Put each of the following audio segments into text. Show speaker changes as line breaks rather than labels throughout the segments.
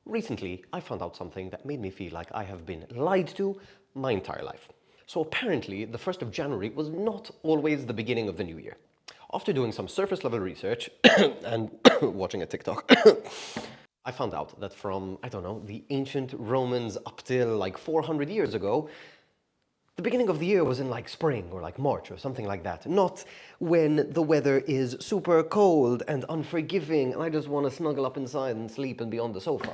Recently, I found out something that made me feel like I have been lied to my entire life. So apparently, the 1st of January was not always the beginning of the new year. After doing some surface level research and watching a TikTok, I found out that from, I don't know, the ancient Romans up till like 400 years ago, the beginning of the year was in like spring or like March or something like that. Not when the weather is super cold and unforgiving and I just want to snuggle up inside and sleep and be on the sofa.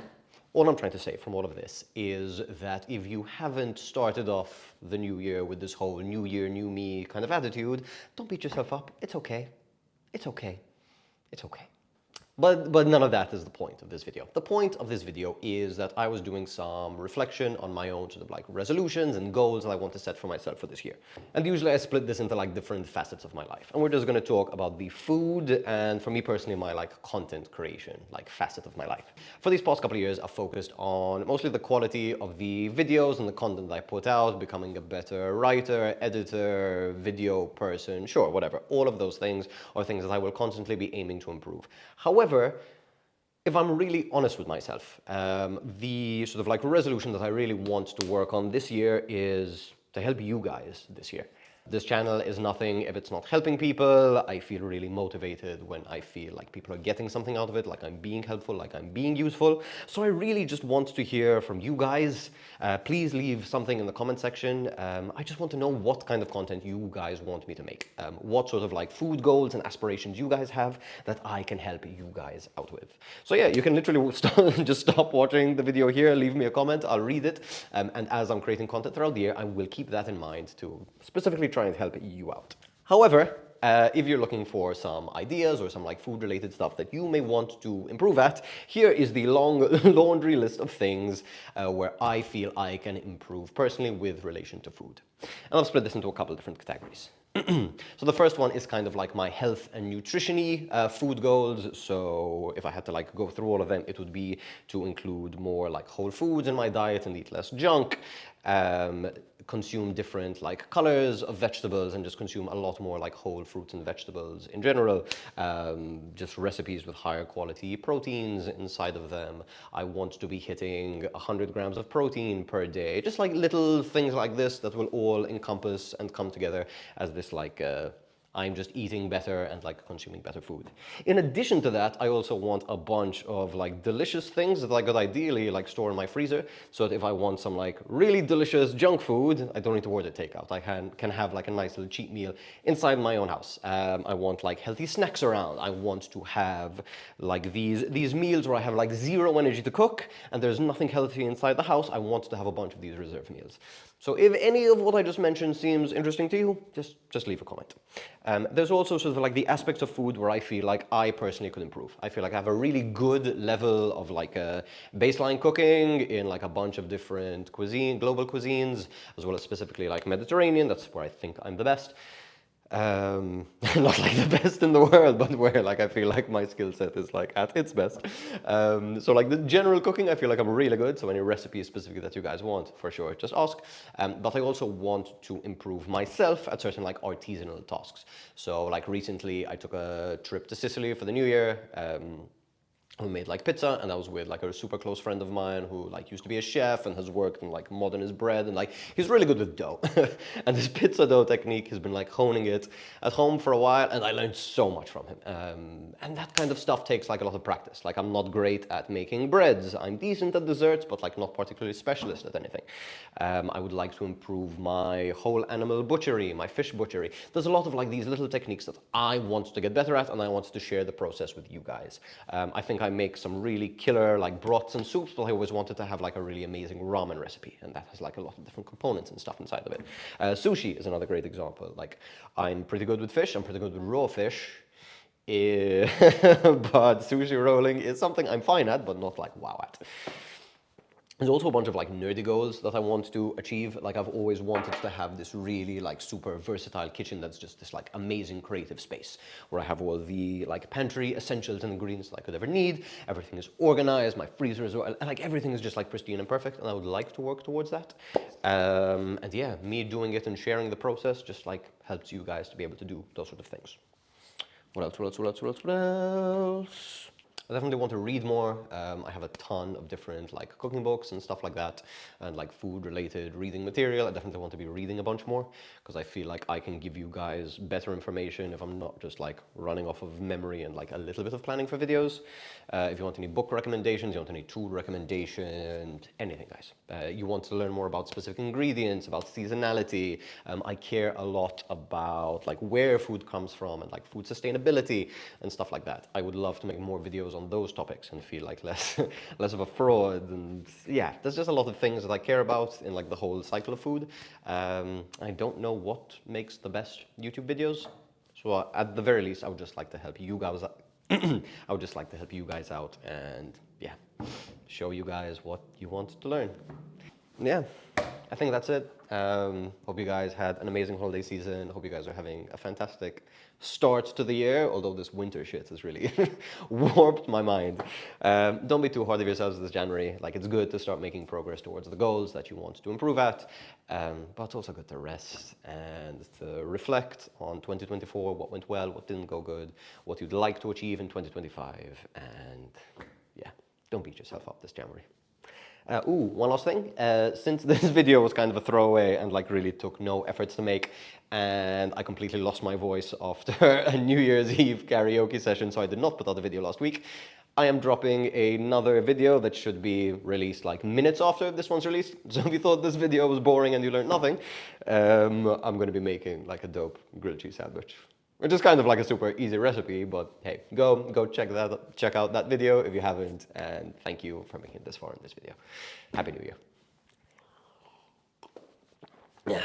All I'm trying to say from all of this is that if you haven't started off the new year with this whole new year, new me kind of attitude, don't beat yourself up. It's okay. It's okay. It's okay. But none of that is the point of this video. The point of this video is that I was doing some reflection on my own sort of like resolutions and goals that I want to set for myself for this year. And usually I split this into like different facets of my life. And we're just gonna talk about the food and, for me personally, my like content creation, like facet of my life. For these past couple of years, I've focused on mostly the quality of the videos and the content that I put out, becoming a better writer, editor, video person, sure, whatever. All of those things are things that I will constantly be aiming to improve. However, if I'm really honest with myself, the sort of like resolution that I really want to work on this year is to help you guys this year. This channel is nothing if it's not helping people. I feel really motivated when I feel like people are getting something out of it, like I'm being helpful, like I'm being useful. So I really just want to hear from you guys. Please leave something in the comment section. I just want to know what kind of content you guys want me to make. What sort of like food goals and aspirations you guys have that I can help you guys out with. So yeah, you can literally just stop watching the video here, leave me a comment, I'll read it. And as I'm creating content throughout the year, I will keep that in mind to specifically try and help you out. However, if you're looking for some ideas or some like food related stuff that you may want to improve at, here is the long laundry list of things where I feel I can improve personally with relation to food. And I've split this into a couple of different categories. So the first one is kind of like my health and nutrition-y food goals. So if I had to like go through all of them, it would be to include more like whole foods in my diet and eat less junk, consume different like colors of vegetables and just consume a lot more like whole fruits and vegetables in general, just recipes with higher quality proteins inside of them. I want to be hitting 100 grams of protein per day, just like little things like this that will all encompass and come together as this like I'm just eating better and like consuming better food. In addition to that, I also want a bunch of like delicious things that I could ideally like store in my freezer, so that if I want some like really delicious junk food, I don't need to order takeout. I can have like a nice little cheat meal inside my own house. I want like healthy snacks around. I want to have like these meals where I have like zero energy to cook and there's nothing healthy inside the house. I want to have a bunch of these reserve meals. So if any of what I just mentioned seems interesting to you, just leave a comment. There's also sort of like the aspects of food where I feel like I personally could improve. I feel like I have a really good level of like baseline cooking in like a bunch of different global cuisines, as well as specifically like Mediterranean. That's where I think I'm the best. Not like the best in the world, but where like I feel like my skill set is like at its best. So like the general cooking, I feel like I'm really good. So any recipe specifically that you guys want, for sure, just ask. But I also want to improve myself at certain like artisanal tasks. So like recently I took a trip to Sicily for the new year. We made like pizza, and I was with like a super close friend of mine who like used to be a chef and has worked in like modernist bread, and like he's really good with dough. And this pizza dough technique, he's been like honing it at home for a while, and I learned so much from him. And that kind of stuff takes like a lot of practice. Like I'm not great at making breads. I'm decent at desserts, but like not particularly specialist at anything. I would like to improve my whole animal butchery, my fish butchery. There's a lot of like these little techniques that I want to get better at, and I want to share the process with you guys. I think I make some really killer like broths and soups, but I always wanted to have like a really amazing ramen recipe, and that has like a lot of different components and stuff inside of it. Sushi is another great example. Like I'm pretty good with fish, I'm pretty good with raw fish, but sushi rolling is something I'm fine at, but not like wow at. There's also a bunch of like nerdy goals that I want to achieve. Like I've always wanted to have this really like super versatile kitchen that's just this like amazing creative space where I have all the like pantry essentials and ingredients that I could ever need. Everything is organized, my freezer is, and like everything is just like pristine and perfect, and I would like to work towards that. And yeah, me doing it and sharing the process just like helps you guys to be able to do those sort of things. What else? I definitely want to read more. I have a ton of different like cooking books and stuff like that, and like food related reading material. I definitely want to be reading a bunch more because I feel like I can give you guys better information if I'm not just like running off of memory and like a little bit of planning for videos. If you want any book recommendations, you want any tool recommendations, anything, guys. You want to learn more about specific ingredients, about seasonality. I care a lot about like where food comes from and like food sustainability and stuff like that. I would love to make more videos on those topics and feel like less less of a fraud. And yeah, there's just a lot of things that I care about in like the whole cycle of food. I don't know what makes the best YouTube videos. So at the very least, I would just like to help you guys. I would just like to help you guys out and yeah, show you guys what you want to learn. Yeah, I think that's it. Hope you guys had an amazing holiday season. Hope you guys are having a fantastic start to the year, although this winter shit has really warped my mind. Don't be too hard on yourselves this January. Like, it's good to start making progress towards the goals that you want to improve at, but it's also good to rest and to reflect on 2024, what went well, what didn't go good, what you'd like to achieve in 2025, and yeah, don't beat yourself up this January. One last thing. Since this video was kind of a throwaway and like really took no efforts to make, and I completely lost my voice after a New Year's Eve karaoke session, so I did not put out a video last week, I am dropping another video that should be released like minutes after this one's released. So if you thought this video was boring and you learned nothing, I'm going to be making like a dope grilled cheese sandwich. Which is kind of like a super easy recipe, but hey, go check out that video if you haven't, and thank you for making it this far in this video. Happy New Year. Yeah.